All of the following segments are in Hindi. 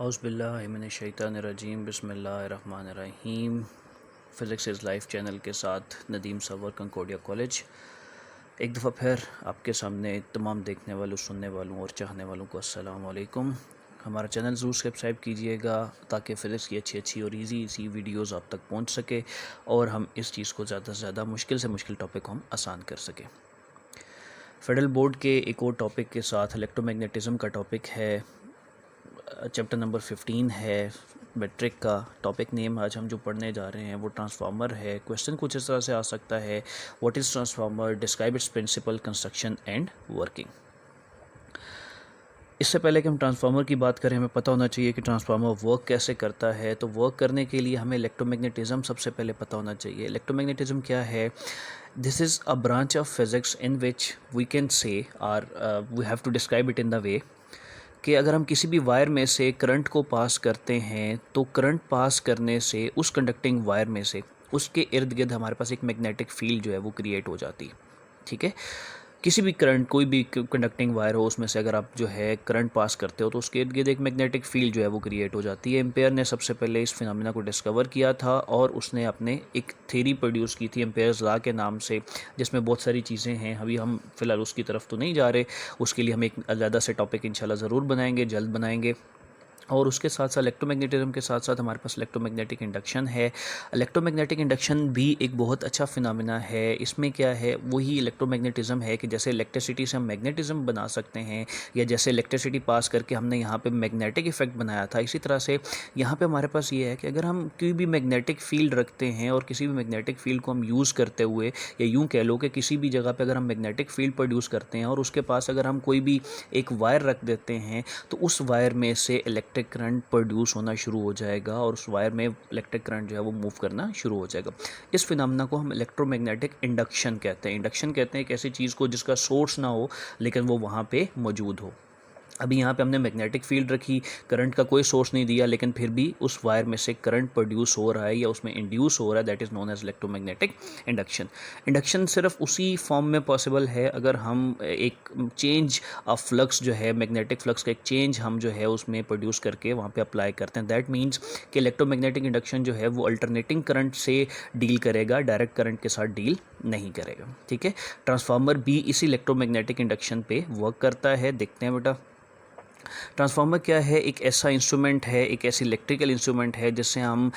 औज़ुबिल्लाहिमिनश्शैतानिर्रजीम बिस्मिल्लाहिर्रहमानिर्रहीम। फ़िज़िक्स इज़ लाइफ चैनल के साथ नदीम सरवर कंकोडिया कॉलेज एक दफ़ा फिर आपके सामने तमाम देखने वालों, सुनने वालों और चाहने वालों को अस्सलाम वालेकुम। हमारा चैनल ज़रूर सब्सक्राइब कीजिएगा ताकि फ़िज़िक्स की अच्छी अच्छी और इजी वीडियोज़ आप तक पहुँच सके और हम इस चीज़ को ज़्यादा से ज़्यादा मुश्किल से मुश्किल टॉपिक को हम आसान कर सकें। फेडरल बोर्ड के एक और टॉपिक के साथ इलेक्ट्रोमैग्नेटिज़म का टॉपिक है, चैप्टर नंबर 15 है मैट्रिक का। टॉपिक नेम आज हम जो पढ़ने जा रहे हैं वो ट्रांसफार्मर है। क्वेश्चन कुछ इस तरह से आ सकता है, what is transformer, describe its principle, construction and working. इससे पहले कि हम ट्रांसफार्मर की बात करें, हमें पता होना चाहिए कि ट्रांसफार्मर वर्क कैसे करता है। तो वर्क करने के लिए हमें इलेक्ट्रोमैग्नेटिज़म सबसे पहले पता होना चाहिए। इलेक्ट्रोमैग्नेटिज़म क्या है? This is a branch of physics in which we can say are we have to describe it in the way कि अगर हम किसी भी वायर में से करंट को पास करते हैं तो करंट पास करने से उस कंडक्टिंग वायर में से उसके इर्द गिर्द हमारे पास एक मैग्नेटिक फील्ड जो है वो क्रिएट हो जाती है। ठीक है, किसी भी करंट, कोई भी कंडक्टिंग वायर हो, उसमें से अगर आप जो है करंट पास करते हो तो उसके इर्द गिर्द एक मैग्नेटिक फील्ड जो है वो क्रिएट हो जाती है। एम्पेयर ने सबसे पहले इस फिनोमेना को डिस्कवर किया था और उसने अपने एक थ्योरी प्रोड्यूस की थी एम्पेयर्स लॉ के नाम से, जिसमें बहुत सारी चीज़ें हैं। अभी हम फ़िलहाल उसकी तरफ तो नहीं जा रहे, उसके लिए हम एक अलग से टॉपिक इंशाल्लाह ज़रूर बनाएंगे, जल्द बनाएंगे। और उसके साथ साथ इलेक्ट्रोमैग्नेटिज्म के साथ साथ हमारे पास इलेक्ट्रोमैग्नेटिक इंडक्शन है। इलेक्ट्रोमैग्नेटिक इंडक्शन भी एक बहुत अच्छा फिनोमेना है। इसमें क्या है, वही इलेक्ट्रोमैग्नेटिज्म है कि जैसे इलेक्ट्रिसिटी से हम मैग्नेटिज्म बना सकते हैं, या जैसे इलेक्ट्रिसिटी पास करके हमने यहाँ पे मैग्नेटिक इफेक्ट बनाया था, इसी तरह से यहाँ पे हमारे पास ये है कि अगर हम कोई भी मैग्नेटिक फील्ड रखते हैं और किसी भी मैग्नेटिक फील्ड को हम यूज़ करते हुए, या यूँ कह लो कि किसी भी जगह पर अगर हम मैग्नेटिक फील्ड प्रोड्यूस करते हैं और उसके पास अगर हम कोई भी एक वायर रख देते हैं तो उस वायर में से इलेक्ट्रिक करंट प्रोड्यूस होना शुरू हो जाएगा और उस वायर में इलेक्ट्रिक करंट जो है वो मूव करना शुरू हो जाएगा। इस फिनोमेना को हम इलेक्ट्रोमैग्नेटिक इंडक्शन कहते हैं। इंडक्शन कहते हैं एक ऐसी चीज़ को जिसका सोर्स ना हो लेकिन वो वहाँ पे मौजूद हो। अभी यहाँ पे हमने मैग्नेटिक फील्ड रखी, करंट का कोई सोर्स नहीं दिया, लेकिन फिर भी उस वायर में से करंट प्रोड्यूस हो रहा है या उसमें इंड्यूस हो रहा है, that is known as electromagnetic induction. Induction सिर्फ उसी फॉर्म में पॉसिबल है अगर हम एक चेंज ऑफ फ्लक्स जो है, मैग्नेटिक फ्लक्स का एक चेंज हम जो है उसमें प्रोड्यूस करके वहाँ पे अप्लाई करते हैं। दैट मीन्स कि इलेक्ट्रोमैग्नेटिक इंडक्शन जो है वो अल्टरनेटिंग करंट से डील करेगा, डायरेक्ट करंट के साथ डील नहीं करेगा। ठीक है, ट्रांसफार्मर भी इसी इलेक्ट्रोमैग्नेटिक इंडक्शन पे वर्क करता है। देखते हैं बेटा, ट्रांसफार्मर क्या है? एक ऐसा इंस्ट्रूमेंट है, एक ऐसी इलेक्ट्रिकल इंस्ट्रूमेंट है जिससे हम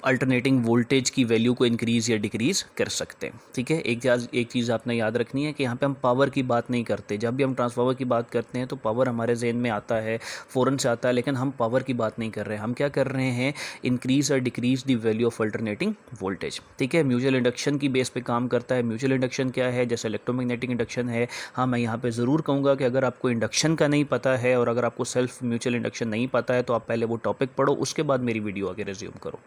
अल्टरनेटिंग वोल्टेज की वैल्यू को इंक्रीज़ या डिक्रीज़ कर सकते हैं। ठीक है, एक चीज़ आपने याद रखनी है कि यहाँ पे हम पावर की बात नहीं करते। जब भी हम ट्रांसफार्मर की बात करते हैं तो पावर हमारे जहन में आता है, फ़ौरन से आता है, लेकिन हम पावर की बात नहीं कर रहे हैं। हम क्या कर रहे हैं? इंक्रीज़ और decrease the value of alternating voltage. ठीक है, म्यूचुअल इंडक्शन की बेस पे काम करता है। म्यूचुअल इंडक्शन क्या है? जैसे इलेक्ट्रोमैग्नेटिक इंडक्शन है। हाँ, मैं यहाँ पे ज़रूर कहूँगा कि अगर आपको इंडक्शन का नहीं पता है और अगर आपको सेल्फ म्यूचुअल इंडक्शन नहीं पता है तो आप पहले वो टॉपिक पढ़ो, उसके बाद मेरी वीडियो आगे रिज्यूम करो।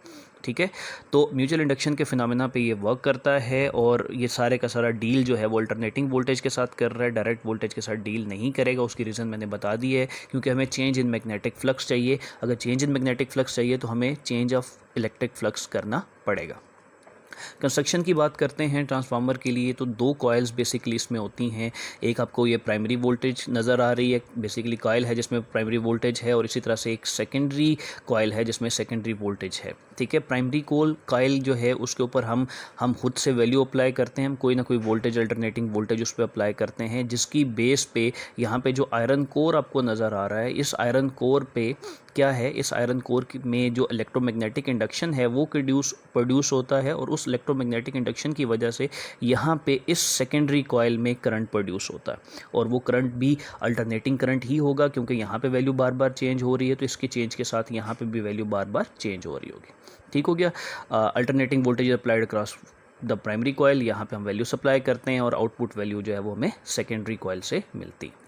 ठीक है, तो म्यूचुअल इंडक्शन के फिनोमेना पे ये वर्क करता है और ये सारे का सारा डील जो है वो अल्टरनेटिंग वोल्टेज के साथ कर रहा है, डायरेक्ट वोल्टेज के साथ डील नहीं करेगा। उसकी रीज़न मैंने बता दी है, क्योंकि हमें चेंज इन मैग्नेटिक फ्लक्स चाहिए। अगर चेंज इन मैग्नेटिक फ्लक्स चाहिए तो हमें चेंज ऑफ इलेक्ट्रिक फ्लक्स करना पड़ेगा। कंस्ट्रक्शन की बात करते हैं ट्रांसफार्मर के लिए, तो दो कॉइल्स बेसिकली इसमें होती हैं। एक आपको ये प्राइमरी वोल्टेज नज़र आ रही है, बेसिकली कॉइल है जिसमें प्राइमरी वोल्टेज है, और इसी तरह से एक सेकेंडरी कॉइल है जिसमें सेकेंडरी वोल्टेज है। ठीक है, प्राइमरी कॉइल जो है उसके ऊपर हम खुद से वैल्यू अप्लाई करते हैं, हम कोई ना कोई वोल्टेज, अल्टरनेटिंग वोल्टेज उस पर अप्लाई करते हैं, जिसकी बेस पे यहाँ पे जो आयरन कोर आपको नज़र आ रहा है, इस आयरन कोर पे क्या है, इस आयरन कोर में जो इलेक्ट्रोमैग्नेटिक इंडक्शन है वो प्रोड्यूस होता है, और उस इलेक्ट्रोमैग्नेटिक इंडक्शन की वजह से यहाँ पे इस सेकेंडरी कॉइल में करंट प्रोड्यूस होता है, और वो करंट भी अल्टरनेटिंग करंट ही होगा, क्योंकि यहाँ पे वैल्यू बार बार चेंज हो रही है, तो इसके चेंज के साथ यहाँ पे भी वैल्यू बार बार चेंज हो रही होगी। ठीक हो गया, alternating voltage applied across the primary coil, यहाँ पे हम वैल्यू सप्लाई करते हैं और आउटपुट वैल्यू जो है वो हमें सेकेंडरी कॉइल से मिलती है।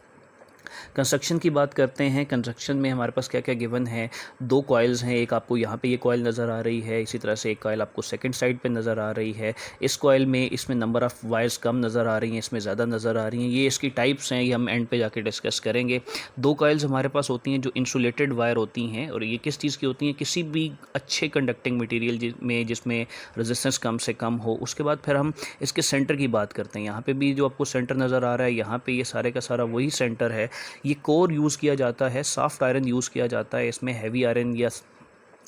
कंस्ट्रक्शन की बात करते हैं। कंस्ट्रक्शन में हमारे पास क्या क्या गिवन है? दो कॉइल्स हैं, एक आपको यहाँ पे ये कॉइल नज़र आ रही है, इसी तरह से एक कॉइल आपको सेकंड साइड पे नज़र आ रही है। इस कॉइल में इसमें नंबर ऑफ़ वायर्स कम नज़र आ रही हैं, इसमें ज़्यादा नज़र आ रही हैं। ये इसकी टाइप्स हैं, ये हम एंड पे जाके डिस्कस करेंगे। दो कॉइल्स हमारे पास होती हैं जो इंसुलेटेड वायर होती हैं, और ये किस चीज़ की होती हैं? किसी भी अच्छे कंडक्टिंग मटीरियल में जिसमें रेजिस्टेंस कम से कम हो। उसके बाद फिर हम इसके सेंटर की बात करते हैं। यहाँ पे भी जो आपको सेंटर नज़र आ रहा है, यहाँ पे ये सारे का सारा वही सेंटर है ये कोर यूज़ किया जाता है, सॉफ्ट आयरन यूज़ किया जाता है, इसमें हैवी आयरन या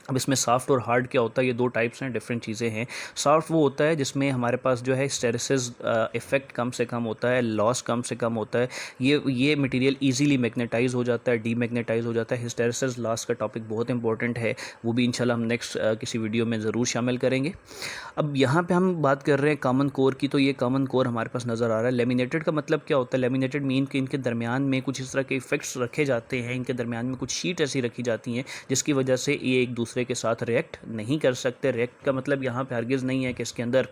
अब इसमें सॉफ्ट और हार्ड क्या होता है, ये दो टाइप्स हैं, डिफरेंट चीज़ें हैं। सॉफ्ट वो होता है जिसमें हमारे पास जो है हिस्टैरिसीस इफेक्ट कम से कम होता है, लॉस कम से कम होता है, ये मटेरियल इजीली मैग्नेटाइज हो जाता है, डीमैग्नेटाइज हो जाता है। हिस्टैरिसीस लॉस का टॉपिक बहुत इंपॉर्टेंट है, वो भी इंशाल्लाह हम नेक्स्ट किसी वीडियो में ज़रूर शामिल करेंगे। अब यहाँ पे हम बात कर रहे हैं कॉमन कोर की, तो ये कॉमन कोर हमारे पास नज़र आ रहा है। लेमिनेटेड का मतलब क्या होता है? लेमिनेटेड मीन कि इनके दरमियान में कुछ इस तरह के इफेक्ट्स रखे जाते हैं, इनके दरमियान में कुछ शीट ऐसी रखी जाती हैं जिसकी वजह से ये एक दूसरे के साथ रिएक्ट नहीं कर सकते। रिएक्ट का मतलब यहाँ पे हरगिज़ नहीं है कि इसके अंदर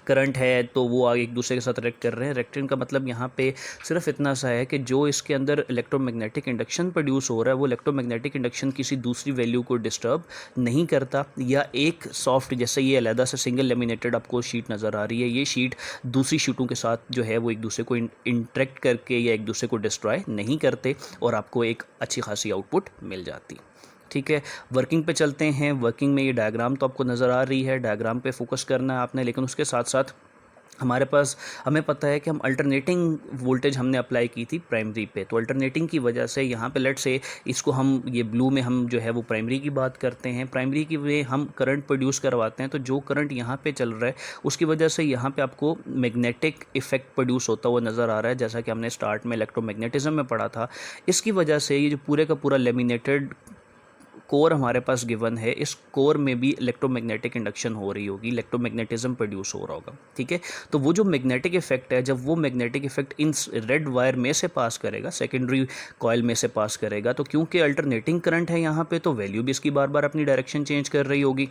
करंट है तो वो आगे एक दूसरे के साथ रिएक्ट कर रहे हैं। रिएक्टेंट का मतलब यहाँ पे सिर्फ इतना सा है कि जो इसके अंदर इलेक्ट्रोमैग्नेटिक इंडक्शन प्रोड्यूस हो रहा है वो इलेक्ट्रोमैग्नेटिक इंडक्शन किसी दूसरी वैल्यू को डिस्टर्ब नहीं करता, या एक सॉफ्ट, जैसे ये अलहदा से सिंगल लेमिनेटेड आपको शीट नज़र आ रही है, ये शीट दूसरी शीटों के साथ जो है वो एक दूसरे को इंटरेक्ट करके या एक दूसरे को डिस्ट्रॉय नहीं करते और आपको एक अच्छी खासी आउटपुट मिल जाती। ठीक है, वर्किंग पे चलते हैं। वर्किंग में ये डायग्राम तो आपको नज़र आ रही है, डायग्राम पे फोकस करना है आपने, लेकिन उसके साथ साथ हमें पता है कि हम अल्टरनेटिंग वोल्टेज हमने अप्लाई की थी प्राइमरी पे, तो अल्टरनेटिंग की वजह से यहाँ पे लेट से इसको हम ये ब्लू में हम जो है वो प्राइमरी की बात करते हैं, प्राइमरी की वे हम करंट प्रोड्यूस करवाते हैं, तो जो करंट यहाँ पे चल रहा है उसकी वजह से यहाँ पे आपको मैग्नेटिक इफेक्ट प्रोड्यूस होता हुआ नज़र आ रहा है, जैसा कि हमने स्टार्ट में इलेक्ट्रोमैग्नेटिज्म में पढ़ा था। इसकी वजह से ये जो पूरे का पूरा लेमिनेटेड कोर हमारे पास गिवन है, इस कोर में भी इलेक्ट्रोमैग्नेटिक इंडक्शन हो रही होगी, इलेक्ट्रोमैग्नेटिज्म प्रोड्यूस हो रहा होगा। ठीक है, तो वो जो मैग्नेटिक इफेक्ट है, जब वो magnetic effect in red wire में से पास करेगा, सेकेंडरी कॉयल में से पास करेगा, तो क्योंकि अल्टरनेटिंग करंट है यहाँ पे, तो वैल्यू भी इसकी बार बार अपनी डायरेक्शन चेंज कर रही होगी।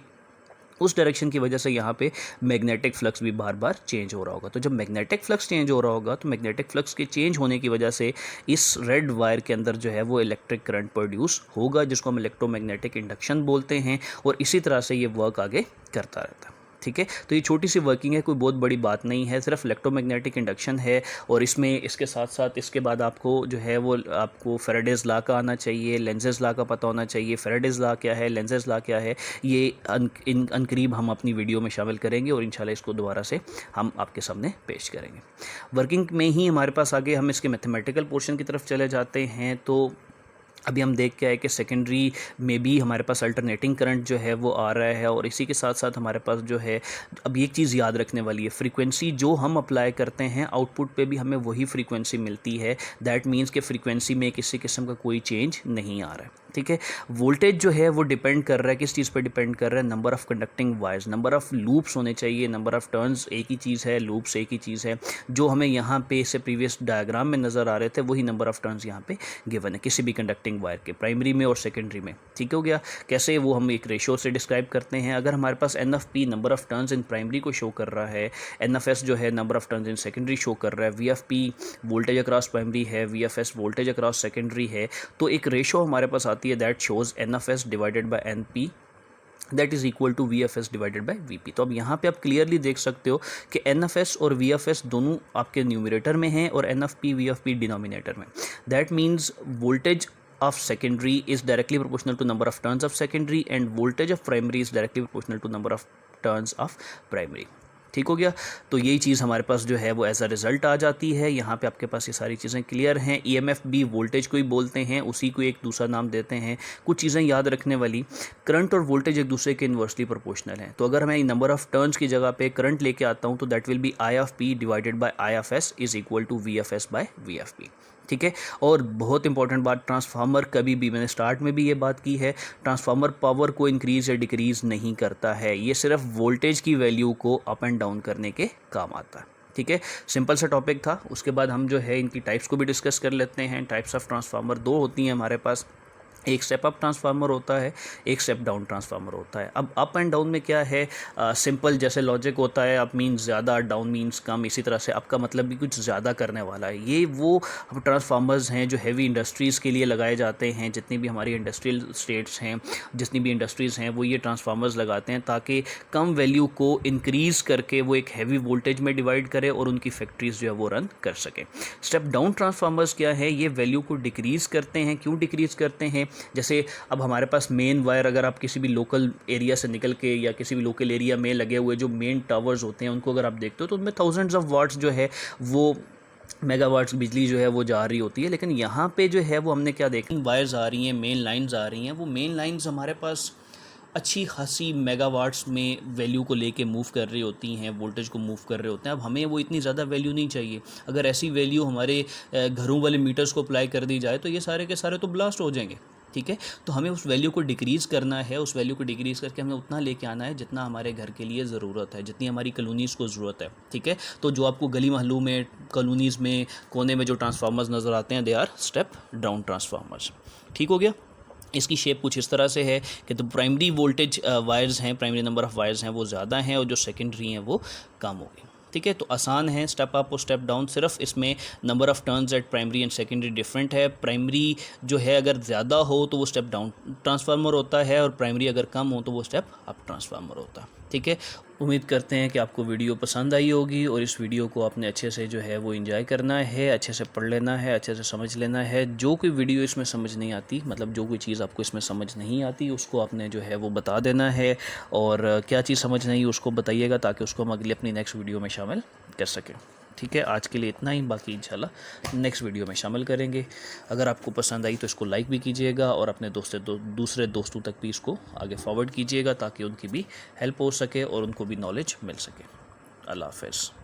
उस डायरेक्शन की वजह से यहाँ पे मैग्नेटिक फ्लक्स भी बार बार चेंज हो रहा होगा। तो जब मैग्नेटिक फ्लक्स चेंज हो रहा होगा तो मैग्नेटिक फ्लक्स के चेंज होने की वजह से इस रेड वायर के अंदर जो है वो इलेक्ट्रिक करंट प्रोड्यूस होगा, जिसको हम इलेक्ट्रोमैग्नेटिक इंडक्शन बोलते हैं, और इसी तरह से ये वर्क आगे करता रहता है। ठीक है, तो ये छोटी सी वर्किंग है, कोई बहुत बड़ी बात नहीं है, सिर्फ इलेक्ट्रोमैग्नेटिक इंडक्शन है। और इसमें इसके साथ साथ इसके बाद आपको जो है वो आपको फैराडेज लॉ का आना चाहिए, लेंजेस लॉ का पता होना चाहिए। फैराडेज लॉ क्या है, लेंजेस लॉ क्या है, ये अनकरीब हम अपनी वीडियो में शामिल करेंगे और इंशाल्लाह इसको दोबारा से हम आपके सामने पेश करेंगे। वर्किंग में ही हमारे पास आगे हम इसके मैथमेटिकल पोर्शन की तरफ चले जाते हैं। तो अभी हम देख के आए कि सेकेंडरी में भी हमारे पास अल्टरनेटिंग करंट जो है वो आ रहा है, और इसी के साथ साथ हमारे पास जो है अब एक चीज़ याद रखने वाली है, फ्रीक्वेंसी जो हम अप्लाई करते हैं आउटपुट पे भी हमें वही फ्रीक्वेंसी मिलती है। दैट मीन्स कि फ्रीक्वेंसी में किसी किस्म का कोई चेंज नहीं आ रहा है। ठीक है, वोल्टेज जो है वो डिपेंड कर रहा है, किस चीज़ पे डिपेंड कर रहा है? Number of conducting wires, number of loops होने चाहिए, नंबर ऑफ़ टर्न्स एक ही चीज़ है, लूप्स एक ही चीज़ है। जो हमें यहाँ पे से प्रीवियस डायग्राम में नज़र आ रहे थे वही नंबर ऑफ़ टर्न्स यहाँ पे गिवन है किसी भी कंडक्टिंग वायर के, प्राइमरी में और सेकेंडरी में। ठीक हो गया, कैसे वो हम एक रेशो से डिस्क्राइब करते हैं। अगर हमारे पास N F P number of turns in primary को शो कर रहा है, एन एफ एस जो है number of turns in secondary show कर रहा है, V F P voltage across primary है, V F S voltage across secondary है, तो एक रेशो हमारे पास आती है that shows N F S divided by N P that is equal to V F S divided by V P. तो अब यहाँ पे आप क्लियरली देख सकते हो कि एन एफ एस और वी एफ एस दोनों आपके न्यूमरेटर में हैं और N F P V F P denominator में। That means voltage of secondary is directly proportional to number of turns of secondary and voltage of primary is directly proportional to number of turns of primary। ठीक हो गया, तो यही चीज़ हमारे पास जो है वो एज अ रिज़ल्ट आ जाती है। यहाँ पे आपके पास ये सारी चीज़ें क्लियर हैं। ईएमएफ भी वोल्टेज को ही बोलते हैं, उसी को एक दूसरा नाम देते हैं। कुछ चीज़ें याद रखने वाली, करंट और वोल्टेज एक दूसरे के इन्वर्सली प्रोपोर्शनल हैं। तो अगर मैं नंबर ऑफ टर्न्स की जगह पे करंट लेके आता हूँ तो that will be I of P divided by I of S is equal to V F S by V F P. ठीक है, और बहुत इंपॉर्टेंट बात, ट्रांसफार्मर कभी भी, मैंने स्टार्ट में भी ये बात की है, ट्रांसफार्मर पावर को इंक्रीज़ या डिक्रीज़ नहीं करता है, ये सिर्फ वोल्टेज की वैल्यू को अप एंड डाउन करने के काम आता है। ठीक है, सिंपल सा टॉपिक था। उसके बाद हम जो है इनकी टाइप्स को भी डिस्कस कर लेते हैं। टाइप्स ऑफ ट्रांसफार्मर दो होती हैं हमारे पास, एक स्टेप अप ट्रांसफार्मर होता है, एक स्टेप डाउन ट्रांसफार्मर होता है। अब अप एंड डाउन में क्या है, सिंपल जैसे लॉजिक होता है, अप मीन्स ज़्यादा, डाउन मीन्स कम, इसी तरह से आपका मतलब भी कुछ ज़्यादा करने वाला है। ये वो ट्रांसफार्मर्स हैं जो हैवी इंडस्ट्रीज़ के लिए लगाए जाते हैं। जितनी भी हमारी इंडस्ट्रियल स्टेट्स हैं, जितनी भी इंडस्ट्रीज़ हैं, वो ये ट्रांसफार्मर्स लगाते हैं ताकि कम वैल्यू को इंक्रीज़ करके वो एक हैवी वोल्टेज में डिवाइड करे और उनकी फैक्ट्रीज़ जो है वो रन कर सकें। स्टेप डाउन ट्रांसफार्मर्स क्या है, ये वैल्यू को डिक्रीज़ करते हैं। क्यों डिक्रीज़ करते हैं? जैसे अब हमारे पास मेन वायर, अगर आप किसी भी लोकल एरिया से निकल के या किसी भी लोकल एरिया में लगे हुए जो मेन टावर्स होते हैं उनको अगर आप देखते हो तो उनमें थाउजेंड्स ऑफ वाट्स जो है वो मेगावाट्स बिजली जो है वो जा रही होती है। लेकिन यहाँ पे जो है वो हमने क्या देखा, वायर्स आ रही हैं, मेन लाइंस आ रही हैं। वो मेन लाइंस हमारे पास अच्छी खासी मेगावाट्स में वैल्यू को लेके मूव कर रही होती हैं, वोल्टेज को मूव कर रहे होते हैं। अब हमें वो इतनी ज़्यादा वैल्यू नहीं चाहिए। अगर ऐसी वैल्यू हमारे घरों वाले मीटर्स को अप्लाई कर दी जाए तो ये सारे के सारे तो ब्लास्ट हो जाएंगे, ठीक है। तो हमें उस वैल्यू को डिक्रीज़ करना है, उस वैल्यू को डिक्रीज़ करके हमें उतना लेके आना है जितना हमारे घर के लिए ज़रूरत है, जितनी हमारी कॉलोनीज़ को ज़रूरत है, ठीक है। तो जो आपको गली महलों में, कॉलोनीज़ में, कोने में जो ट्रांसफार्मर्स नज़र आते हैं, they are step down transformers. ठीक हो गया। इसकी शेप कुछ इस तरह से है कि तो प्राइमरी वोल्टेज वायर्स हैं, प्राइमरी नंबर ऑफ़ वायर्स हैं वो ज़्यादा हैं और जो सेकेंडरी हैं वो कम हो गई, ठीक है। तो आसान है, स्टेप अप और स्टेप डाउन। सिर्फ इसमें number of turns eight primary and secondary different है। प्राइमरी जो है अगर ज़्यादा हो तो वो स्टेप डाउन ट्रांसफार्मर होता है, और प्राइमरी अगर कम हो तो वो स्टेप अप ट्रांसफार्मर होता है, ठीक है। उम्मीद करते हैं कि आपको वीडियो पसंद आई होगी, और इस वीडियो को आपने अच्छे से जो है वो एंजॉय करना है, अच्छे से पढ़ लेना है, अच्छे से समझ लेना है। जो कोई वीडियो इसमें समझ नहीं आती, मतलब जो कोई चीज़ आपको इसमें समझ नहीं आती, उसको आपने जो है वो बता देना है। और क्या चीज़ समझ नहीं उसको बताइएगा, ताकि उसको हम अगले अपनी नेक्स्ट वीडियो में शामिल कर सकें, ठीक है। आज के लिए इतना ही, बाकी इंशाल्लाह नेक्स्ट वीडियो में शामिल करेंगे। अगर आपको पसंद आई तो इसको लाइक भी कीजिएगा, और अपने दूसरे दोस्तों तक भी इसको आगे फॉरवर्ड कीजिएगा, ताकि उनकी भी हेल्प हो सके और उनको भी नॉलेज मिल सके। अल्लाह हाफ़िज़।